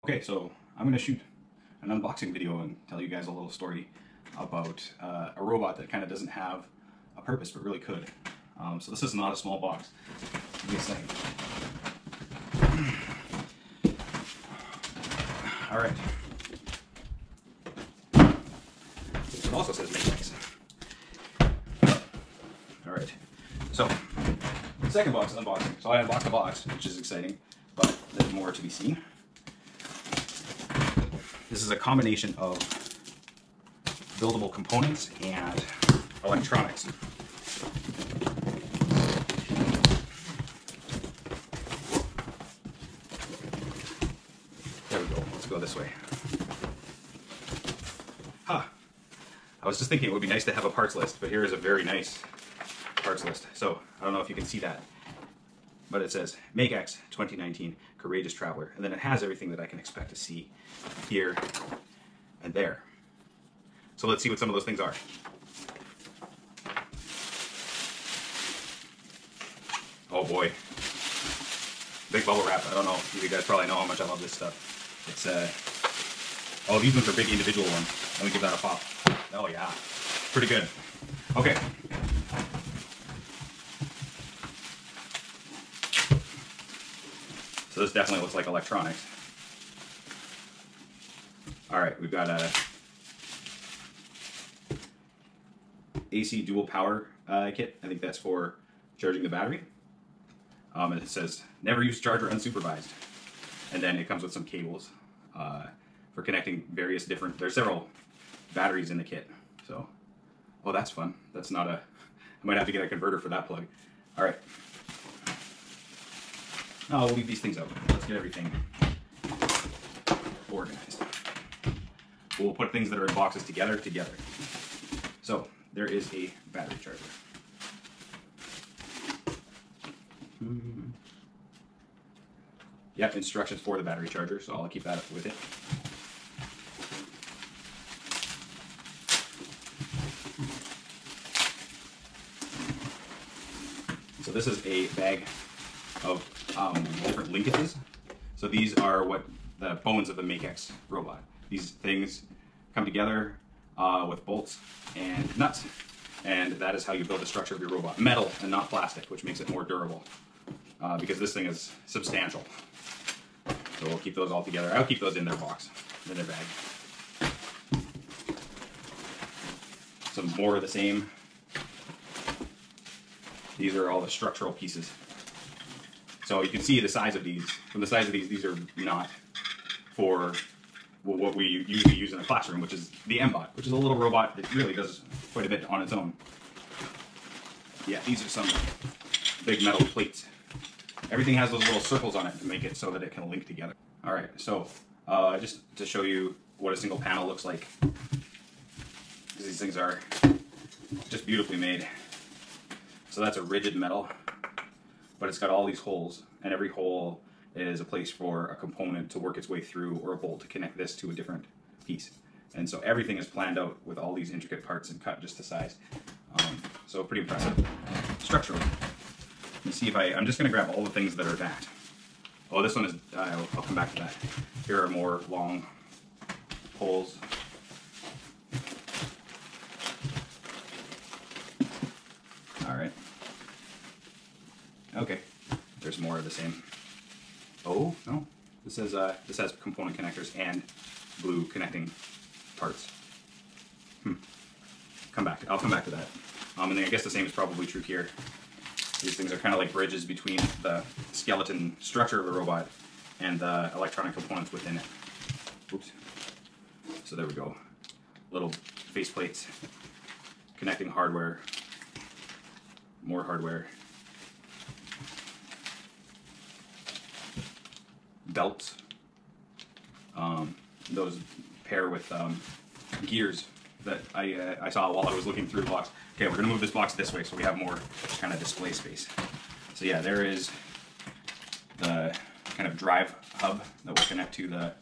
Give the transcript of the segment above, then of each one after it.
Okay, so I'm going to shoot an unboxing video and tell you guys a little story about a robot that kind of doesn't have a purpose but really could. So this is not a small box. Give me a second. All right. It also says MakeX. All right. So the second box is unboxing. So I unboxed the box, which is exciting, but there's more to be seen. This is a combination of buildable components and electronics. There we go. Let's go this way. Huh. I was just thinking it would be nice to have a parts list, but here is a very nice parts list. So I don't know if you can see that, but it says MakeX 2019 Courageous Traveler, and then it has everything that I can expect to see here and there. So let's see what some of those things are. Oh boy. Big bubble wrap. I don't know. You guys probably know how much I love this stuff. It's oh, these ones are big individual ones. Let me give that a pop. Oh yeah. Pretty good. Okay. So this definitely looks like electronics. All right, we've got a AC dual power kit. I think that's for charging the battery. And it says never use charger unsupervised. And then it comes with some cables for connecting various different, there's several batteries in the kit. So, oh, that's fun. That's not a, I might have to get a converter for that plug. All right. Oh, we'll leave these things out. Let's get everything organized. We'll put things that are in boxes together. So there is a battery charger. Yep, instructions for the battery charger, so I'll keep that with it. So this is a bag of different linkages. So these are what the bones of the MakeX robot. These things come together with bolts and nuts, and that is how you build the structure of your robot. Metal and not plastic, which makes it more durable, because this thing is substantial. So we'll keep those all together. I'll keep those in their box, in their bag. Some more of the same. These are all the structural pieces. So you can see the size of these. From the size of these are not for what we usually use in a classroom, which is the MBot, which is a little robot that really does quite a bit on its own. Yeah, these are some big metal plates. Everything has those little circles on it to make it so that it can link together. All right, so just to show you what a single panel looks like, because these things are just beautifully made. So that's a rigid metal, but it's got all these holes, and every hole is a place for a component to work its way through, or a bolt to connect this to a different piece. And so everything is planned out with all these intricate parts and cut just to size. So pretty impressive structurally. Let me see if I'm just going to grab all the things that are that. Oh, this one is, I'll come back to that. Here are more long holes. All right. Okay, there's more of the same. Oh, no. This has component connectors and blue connecting parts. I'll come back to that. And then I guess the same is probably true here. These things are kind of like bridges between the skeleton structure of the robot and the electronic components within it. Oops. So there we go. Little face plates connecting hardware. More hardware. Belts. Those pair with gears that I saw while I was looking through the box. Okay, we're going to move this box this way so we have more kind of display space. So yeah, there is the kind of drive hub that will connect to the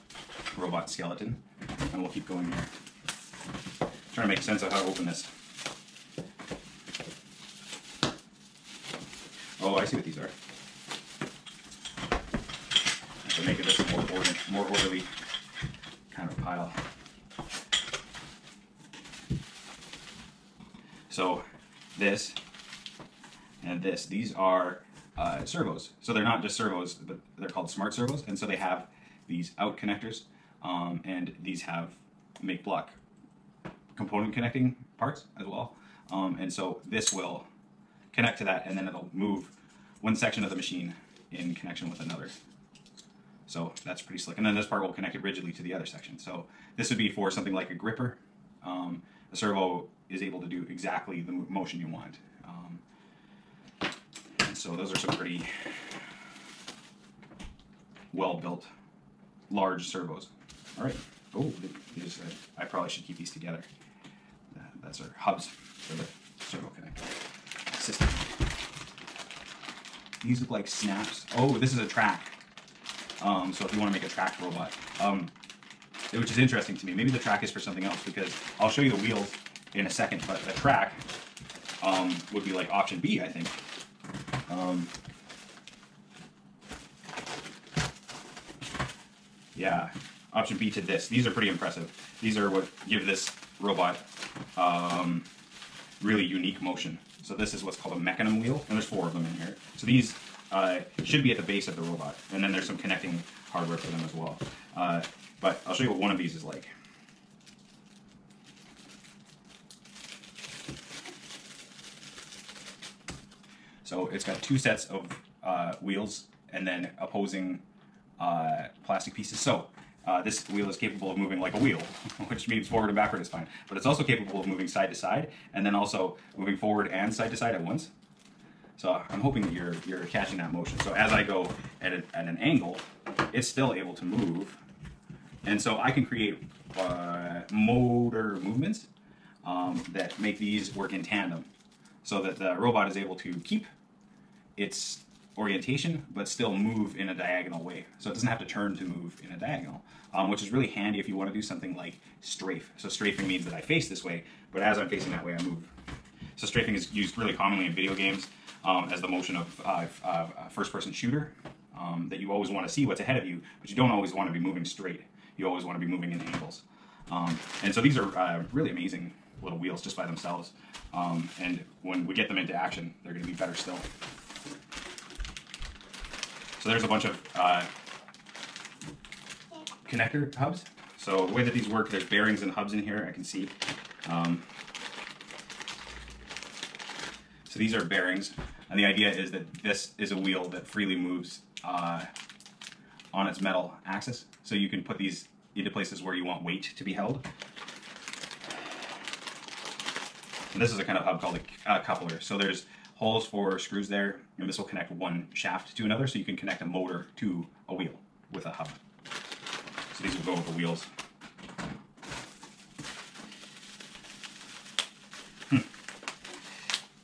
robot skeleton, and we'll keep going here. Trying to make sense of how to open this. Oh, I see what these are. to make this a more orderly kind of pile. So this and this, these are servos. So they're not just servos, but they're called smart servos. And so they have these out connectors, and these have make block component connecting parts as well. And so this will connect to that, and then it'll move one section of the machine in connection with another. So that's pretty slick. And then this part will connect it rigidly to the other section. So this would be for something like a gripper. A servo is able to do exactly the motion you want. And so those are some pretty well-built, large servos. All right. Oh, I probably should keep these together. That's our hubs for the servo connector system. These look like snaps. Oh, this is a track. So if you want to make a track robot, which is interesting to me. Maybe the track is for something else, because I'll show you the wheels in a second, but the track would be like option B, I think. Yeah, option B to this. These are pretty impressive. These are what give this robot really unique motion. So this is what's called a mechanism wheel, and there's 4 of them in here. So these should be at the base of the robot, and then there's some connecting hardware for them as well. But I'll show you what one of these is like. So it's got 2 sets of wheels and then opposing plastic pieces. So this wheel is capable of moving like a wheel, which means forward and backward is fine. But it's also capable of moving side to side, and then also moving forward and side to side at once. So I'm hoping that you're catching that motion. So as I go at an angle, it's still able to move. And so I can create motor movements that make these work in tandem, so that the robot is able to keep its orientation but still move in a diagonal way. So it doesn't have to turn to move in a diagonal, which is really handy if you want to do something like strafe. So strafing means that I face this way, but as I'm facing that way, I move. So strafing is used really commonly in video games as the motion of a first-person shooter, that you always want to see what's ahead of you, but you don't always want to be moving straight. You always want to be moving in angles. And so these are really amazing little wheels just by themselves. And when we get them into action, they're going to be better still. So there's a bunch of connector hubs. So the way that these work, there's bearings and hubs in here, I can see. So these are bearings, and the idea is that this is a wheel that freely moves on its metal axis. So you can put these into places where you want weight to be held. And this is a kind of hub called a coupler. So there's holes for screws there, and this will connect one shaft to another, so you can connect a motor to a wheel with a hub. So these will go with the wheels.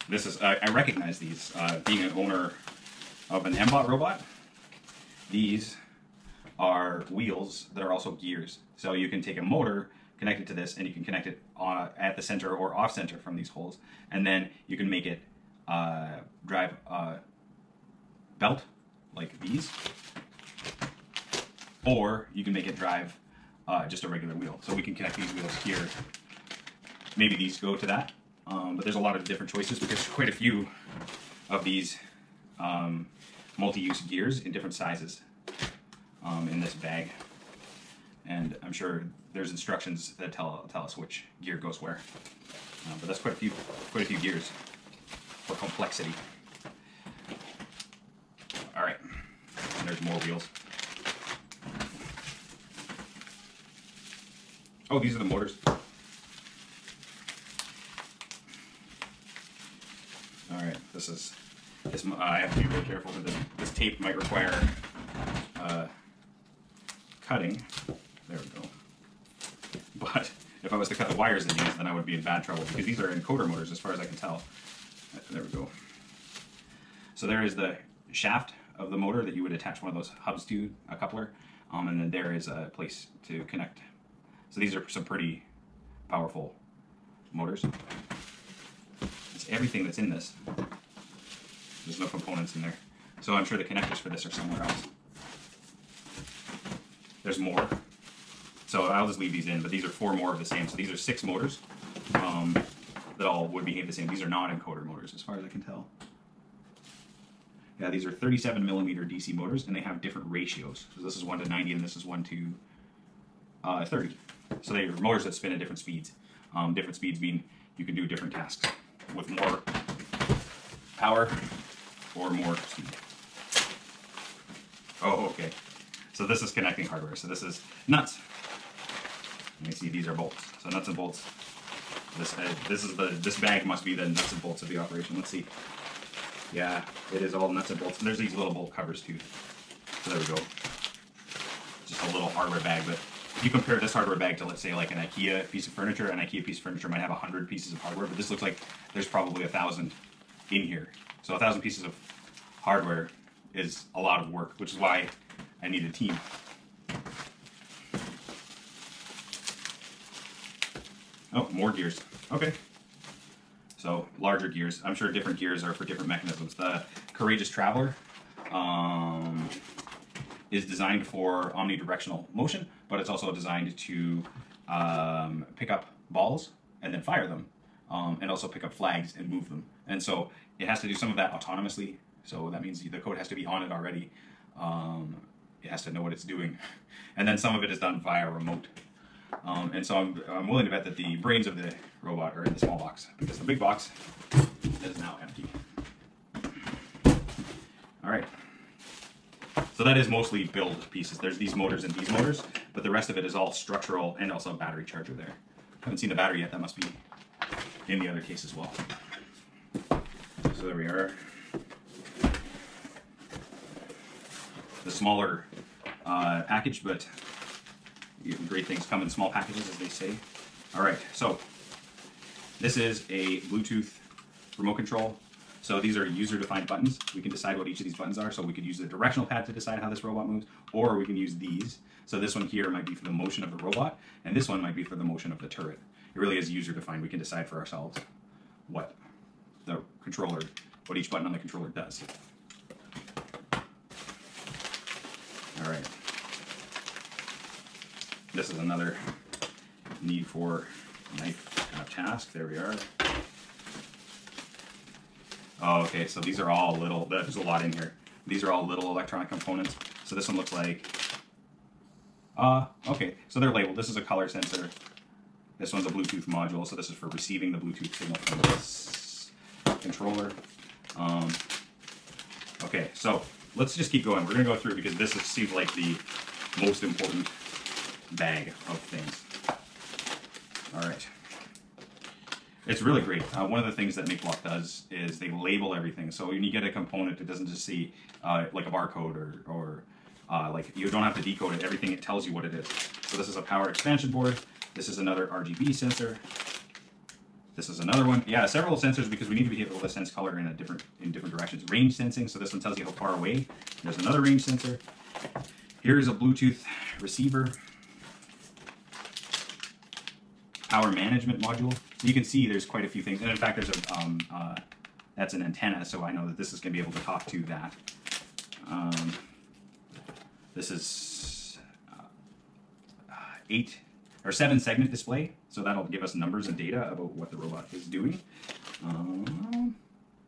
This is, I recognize these, being an owner of an MBot robot. These are wheels that are also gears. So you can take a motor, connect it to this, and you can connect it at the center or off center from these holes. And then you can make it drive a belt like these, or you can make it drive just a regular wheel. So we can connect these wheels here. Maybe these go to that, but there's a lot of different choices because there's quite a few of these multi-use gears in different sizes in this bag. And I'm sure there's instructions that tell us which gear goes where. But that's quite a few gears for complexity. All right, and there's more wheels. Oh, these are the motors. All right, this I have to be really careful because this tape might require cutting. There we go. But if I was to cut the wires in these, then I would be in bad trouble because these are encoder motors as far as I can tell. There we go. So there is the shaft of the motor that you would attach one of those hubs to, a coupler, and then there is a place to connect. So these are some pretty powerful motors. It's everything that's in this. There's no components in there. So I'm sure the connectors for this are somewhere else. there's more. So I'll just leave these in, but these are 4 more of the same. So these are 6 motors that all would behave the same. These are not encoder motors, as far as I can tell. Yeah, these are 37 millimeter DC motors, and they have different ratios. So this is 1 to 90, and this is 1 to 30. So they are motors that spin at different speeds. Different speeds mean you can do different tasks with more power or more speed. Oh, okay. So this is connecting hardware. So this is nuts. You can see these are bolts. So nuts and bolts. This bag must be the nuts and bolts of the operation. Let's see. Yeah, it is all nuts and bolts. And there's these little bolt covers too. So there we go. Just a little hardware bag. But if you compare this hardware bag to, let's say, like an IKEA piece of furniture, an IKEA piece of furniture might have 100 pieces of hardware, but this looks like there's probably 1,000 in here. So 1,000 pieces of hardware is a lot of work, which is why I need a team. Oh, more gears. Okay. So larger gears. I'm sure different gears are for different mechanisms. The Courageous Traveler is designed for omnidirectional motion, but it's also designed to pick up balls and then fire them, and also pick up flags and move them. And so it has to do some of that autonomously. So that means the code has to be on it already. It has to know what it's doing. And then some of it is done via remote. And so I'm willing to bet that the brains of the robot are in the small box, because the big box is now empty. All right. So that is mostly build pieces. There's these motors and these motors, but the rest of it is all structural and also a battery charger there. Haven't seen the battery yet. That must be in the other case as well. So there we are. The smaller package, but great things come in small packages, as they say. All right, so this is a Bluetooth remote control. So these are user-defined buttons. We can decide what each of these buttons are. So we could use the directional pad to decide how this robot moves, or we can use these. So this one here might be for the motion of the robot, and this one might be for the motion of the turret. It really is user-defined. We can decide for ourselves what the controller, what each button on the controller does. All right. This is another need for knife kind of task. There we are. Oh, okay, so these are all little, there's a lot in here. These are all little electronic components. So this one looks like, okay, so they're labeled. This is a color sensor. This one's a Bluetooth module, so this is for receiving the Bluetooth signal from this controller. Okay, so let's just keep going. We're gonna go through because this seems like the most important bag of things. All right. It's really great. One of the things that MakeBlock does is they label everything. So when you get a component, it doesn't just see like a barcode or like you don't have to decode it. Everything, it tells you what it is. So this is a power expansion board. This is another RGB sensor. This is another one. Yeah, several sensors because we need to be able to sense color in different directions. Range sensing. So this one tells you how far away. There's another range sensor. Here's a Bluetooth receiver. Power management module. So you can see there's quite a few things, and in fact, there's a that's an antenna, so I know that this is going to be able to talk to that. This is 7 segment display, so that'll give us numbers and data about what the robot is doing.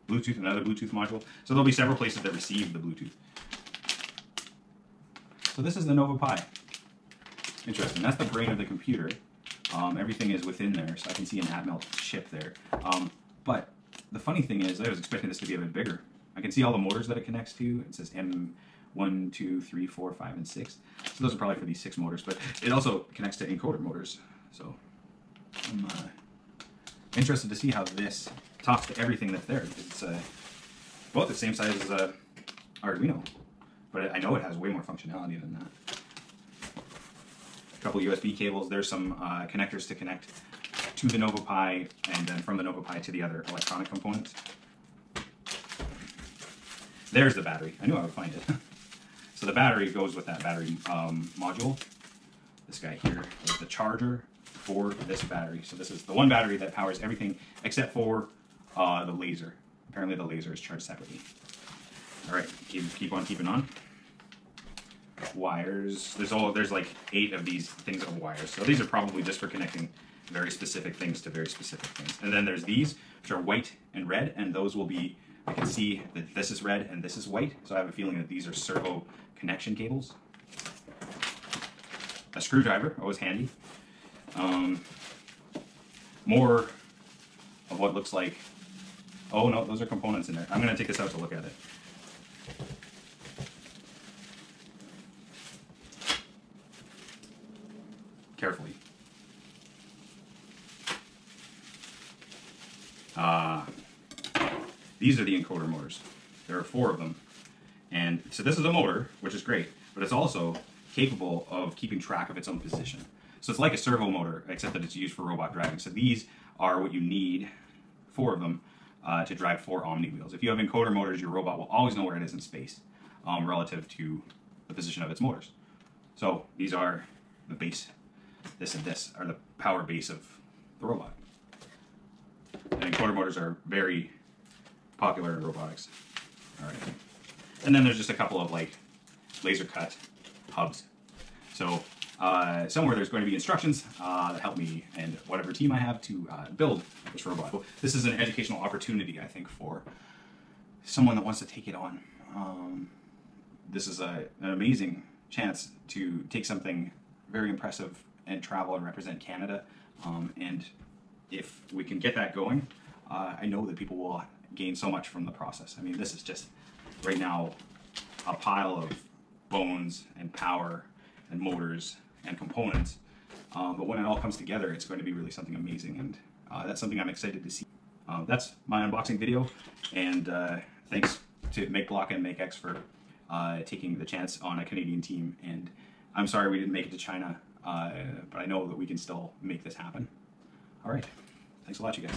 Bluetooth, another Bluetooth module. So there'll be several places that receive the Bluetooth. So this is the Nova Pi. Interesting. That's the brain of the computer. Everything is within there, so I can see an Atmel chip there. But the funny thing is, I was expecting this to be a bit bigger. I can see all the motors that it connects to. It says M1, 2, 3, 4, 5, and 6. So those are probably for these 6 motors, but it also connects to Encoder Motors. So I'm interested to see how this talks to everything that's there. It's both the same size as Arduino, but I know it has way more functionality than that. Couple USB cables. There's some connectors to connect to the Nova Pi, and then from the Nova Pi to the other electronic components. There's the battery. I knew I would find it. So the battery goes with that battery module. This guy here is the charger for this battery. So this is the one battery that powers everything except for the laser. Apparently the laser is charged separately. All right, keep on keeping on. wires. There's like 8 of these things that are wires. So these are probably just for connecting very specific things to very specific things. And then there's these, which are white and red, and those will be, I can see that this is red and this is white, so I have a feeling that these are servo connection cables. A screwdriver, always handy. More of what looks like, oh no, those are components in there. I'm gonna take this out to look at it. Carefully. These are the encoder motors. There are 4 of them. And so this is a motor, which is great, but it's also capable of keeping track of its own position. So it's like a servo motor, except that it's used for robot driving. So these are what you need, 4 of them, to drive 4 Omni wheels. If you have encoder motors, your robot will always know where it is in space relative to the position of its motors. So these are the base. This and this are the power base of the robot. And encoder motors are very popular in robotics. All right. And then there's just a couple of like laser cut hubs. So somewhere there's going to be instructions that help me and whatever team I have to build this robot. This is an educational opportunity, I think, for someone that wants to take it on. This is an amazing chance to take something very impressive and travel and represent Canada. And if we can get that going, I know that people will gain so much from the process. I mean, this is just right now a pile of bones and power and motors and components. But when it all comes together, it's going to be really something amazing, and that's something I'm excited to see. That's my unboxing video, and thanks to MakeBlock and MakeX for taking the chance on a Canadian team. And I'm sorry we didn't make it to China, but I know that we can still make this happen. All right, thanks a lot, you guys.